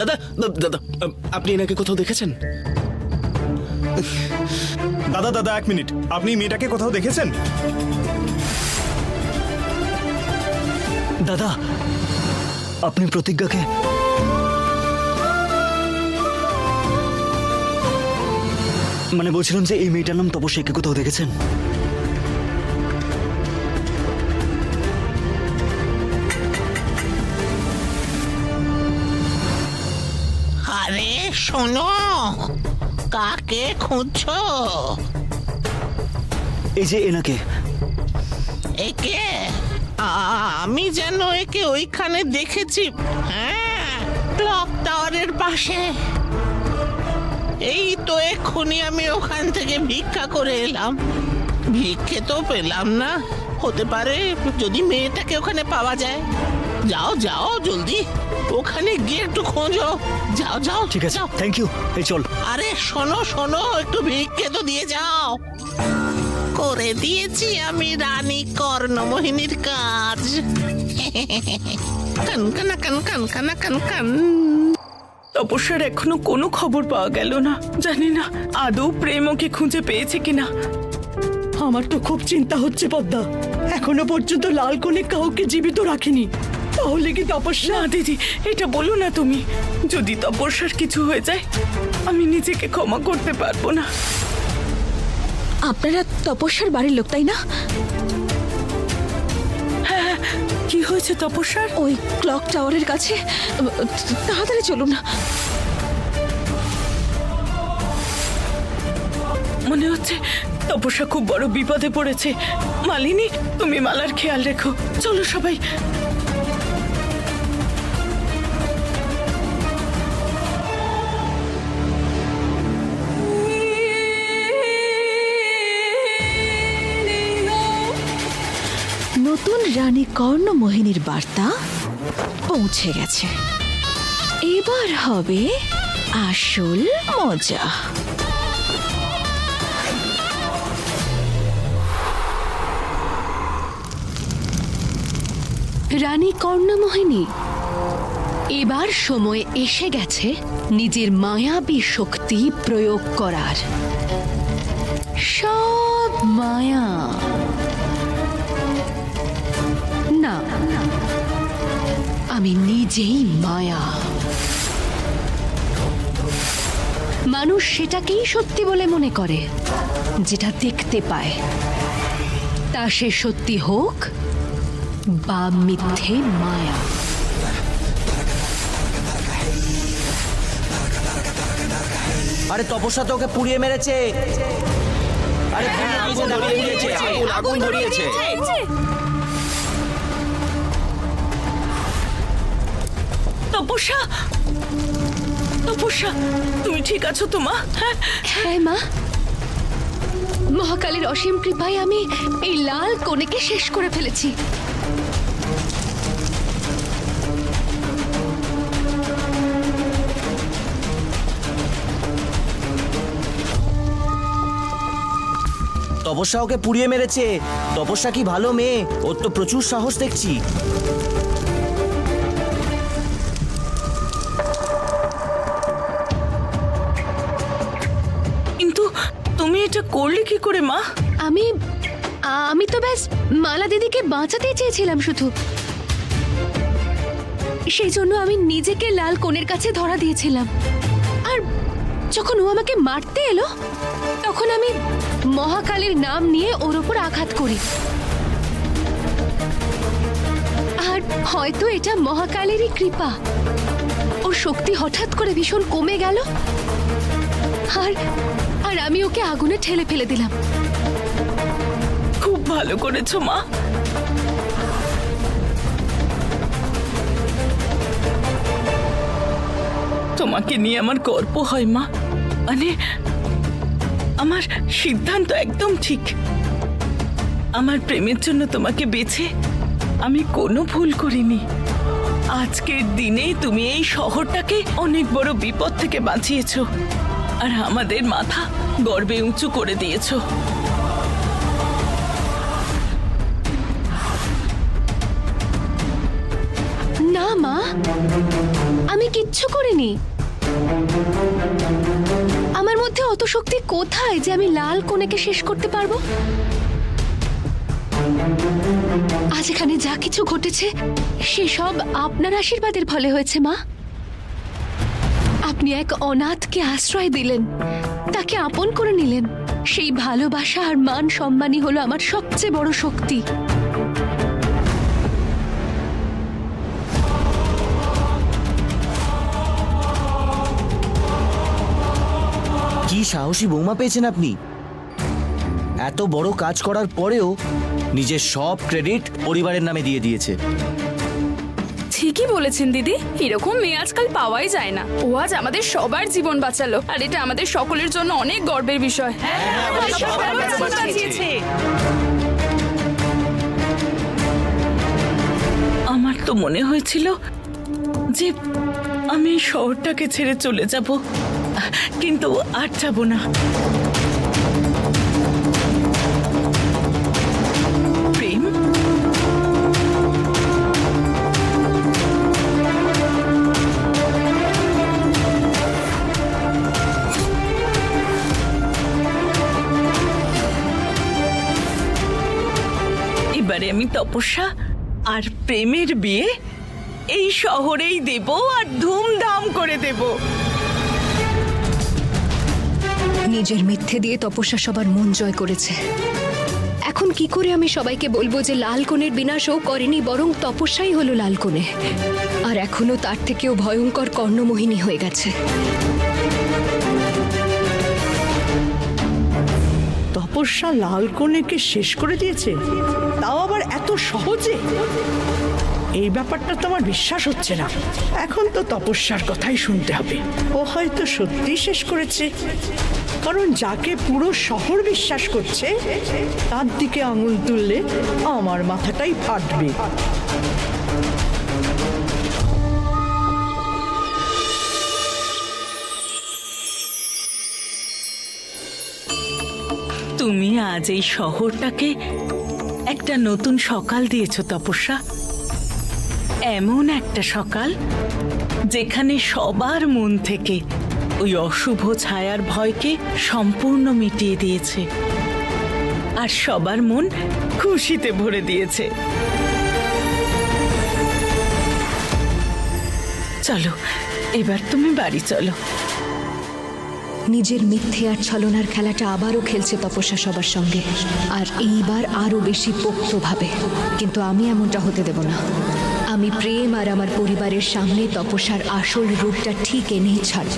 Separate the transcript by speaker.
Speaker 1: দাদা দাদা, আপনি এনাকে কোথাও দেখেছেন?
Speaker 2: দাদা দাদা, এক মিনিট, আপনি মেয়েটাকে কোথাও দেখেছেন?
Speaker 3: দাদা, আপনি প্রতিজ্ঞাকে মানে বলছিলাম যে এই মেয়েটার নাম তপস্যাকে কোথাও দেখেছেন?
Speaker 4: আরে শোনো, কাকে খুঁজছো?
Speaker 3: এই যে এনাকে।
Speaker 4: একে আমি যেন একে ওইখানে দেখেছি। হ্যাঁ, ক্লক টাওয়ারের পাশে। এই তো এক্ষুনি আমি ওখান থেকে ভিক্ষা করে এলাম। ভিক্ষে তো পেলাম না। হতে পারে যদি মেয়েটাকে ওখানে পাওয়া যায়। যাও যাও জলদি, ওখানে গিয়ে একটু খোঁজো। যাও যাও।
Speaker 3: ঠিক আছে,
Speaker 4: যাও।
Speaker 3: Thank you. এই চল।
Speaker 4: আরে শোনো শোনো, একটু ভিক্ষে তো দিয়ে যাও। করে দিয়েছি আমি রানী কর্ণমোহিনীর কাজ। কানকানা কানকানা কানকান।
Speaker 5: তপস্যার এখনো কোনো খবর পাওয়া গেল না। জানি না আদৌ প্রেম ওকে খুঁজে পেয়েছে কিনা।
Speaker 6: আমার তো খুব চিন্তা হচ্ছে পদ্মা, এখনো পর্যন্ত লাল কোলে কাউকে জীবিত রাখিনি। তাহলে কি তপস্যা?
Speaker 5: না দিদি, এটা বলো না তুমি। যদি তপস্যার কিছু হয়ে যায়, আমি নিজেকে ক্ষমা করতে পারবো না।
Speaker 7: আপনারা তপস্যার বাড়ির লোক, তাই না?
Speaker 5: হ্যাঁ, কি হয়েছে তপস্যার?
Speaker 7: ওই ক্লক টাওয়ারের কাছে, তাড়াতাড়ি চলুন না।
Speaker 5: মনে হচ্ছে তপস্যা খুব বড় বিপদে পড়েছে। মালিনী, তুমি মালার খেয়াল রেখো। চলো সবাই।
Speaker 7: নতুন রানী কর্ণমোহিনীর বার্তা পৌঁছে গেছে। এবার হবে আসল মজা।
Speaker 8: রানী কর্ণমোহিনী, এবার সময় এসে গেছে নিজের মায়াবী শক্তি প্রয়োগ করার। সব মায়া না, আমি নিজেই মায়া। মানুষ সেটাকেই সত্যি বলে মনে করে যেটা দেখতে পায়, তা সে সত্যি হোক বা মিথ্যে মায়া।
Speaker 9: আরে তপস্যা তো ওকে পুড়িয়ে মেরেছে। আরে
Speaker 1: আগুন ধরিয়ে দিয়েছে, আগুন ধরিয়েছে।
Speaker 5: তপস্যা, তপস্যা, তুমি ঠিক আছো তো মা? হ্যাঁ,
Speaker 8: হ্যাঁ মা, মহাকালীর অসীম কৃপায় আমি এই লাল কনেকে শেষ করে ফেলেছি।
Speaker 9: তপস্যা ওকে পুড়িয়ে মেরেছে। তপস্যা কি ভালো মেয়ে, ওর তো প্রচুর সাহস দেখছি।
Speaker 5: কিন্তু তুমি এটা করলে কি করে মা?
Speaker 8: আমি তো ব্যাস মালা দিদিকে বাঁচাতে চেয়েছিলাম শুধু। সেই জন্য আমি নিজেকে লাল কোণের কাছে ধরা দিয়েছিলাম। আর যখন ও আমাকে মারতে এলো, তখন আমি মহাকালীর নাম নিয়ে ওর ওপর আঘাত করি। আর হয়তো এটা মহাকালীরই কৃপা, ওর শক্তি হঠাৎ করে ভীষণ কমে গেল। আর আমি ওকে আগুনে ঠেলে ফেলে দিলাম।
Speaker 5: খুব ভালো করেছো মা। তোমাকে নিয়ে আমার গর্ব হয় মা। মানে আমার সিদ্ধান্ত একদম ঠিক। আমার প্রেমের জন্য তোমাকে বেছে আমি কোনো ভুল করিনি। আজকের দিনে তুমি এই শহরটাকে অনেক বড় বিপদ থেকে বাঁচিয়েছো, আর আমাদের মাথা গর্বে উঁচু করে দিয়েছো।
Speaker 8: না মা, আমি কিচ্ছু করিনি। আমার মধ্যে অত শক্তি কোথায় যে আমি লাল কনেকে শেষ করতে পারবো? আজ এখানে যা কিছু ঘটেছে সেসব আপনার আশীর্বাদের ফলে হয়েছে মা। আপনি এক অনাথকে আশ্রয় দিলেন, তাকে আপন করে নিলেন। সেই ভালোবাসা আর মান সম্মানই হলো আমার সবচেয়ে বড় শক্তি।
Speaker 9: কি সাহসী বৌমা পেয়েছেন আপনি! এত বড় কাজ করার পরেও নিজের সব ক্রেডিট পরিবারের নামে দিয়ে দিয়েছে।
Speaker 7: ঠিকই বলেছেন দিদি, এরকম মেয়ে আজকাল পাওয়াই যায় না। ও আজ আমাদের সবার জীবন বাঁচালো, আর এটা আমাদের সকলের জন্য অনেক গর্বের বিষয়।
Speaker 5: আমার তো মনে হয়েছিল যে আমি এই শহরটাকে ছেড়ে চলে যাব, কিন্তু আর যাব না। প্রেম, এবারে আমি তপস্যা আর প্রেমের বিয়ে এই শহরেই দেব, আর ধুমধাম করে দেব।
Speaker 8: নিজের মিথ্যে দিয়ে তপস্যা সবার মন জয় করেছে। এখন কি করে আমি সবাইকে বলবো যে লালকনের বিনাশও করেনি, বরং তপস্যাই হলো লালকনে, আর এখনো তার থেকেও ভয়ঙ্কর কর্ণমোহিনী হয়ে গেছে।
Speaker 6: তপস্যা লাল কনেকে শেষ করে দিয়েছে, তাও আবার এত সহজে? এই ব্যাপারটা তো আমার বিশ্বাস হচ্ছে না। এখন তো তপস্যার কথাই শুনতে হবে। ও হয়তো সত্যি শেষ করেছে, কারণ যাকে পুরো শহর বিশ্বাস করছে তার দিকে আঙুল তুললে আমার মাথাটাই ফাটবে।
Speaker 5: তুমি আজ এই শহরটাকে একটা নতুন সকাল দিয়েছো তপস্যা। এমন একটা সকাল যেখানে সবার মন থেকে ওই অশুভ ছায়ার ভয়কে সম্পূর্ণ মিটিয়ে দিয়েছে, আর সবার মন খুশিতে ভরে দিয়েছে। চলো, এবার তুমি বাড়ি চলো।
Speaker 8: নিজের মিথ্যে আর ছলনার খেলাটা আবারও খেলছে তপস্যা সবার সঙ্গে, আর এইবার আরো বেশি পোক্তভাবে। কিন্তু আমি এমনটা হতে দেব না। আমি প্রেম আর আমার পরিবারের সামনে তপস্যার আসল রূপটা ঠিক এনেই ছাড়ব।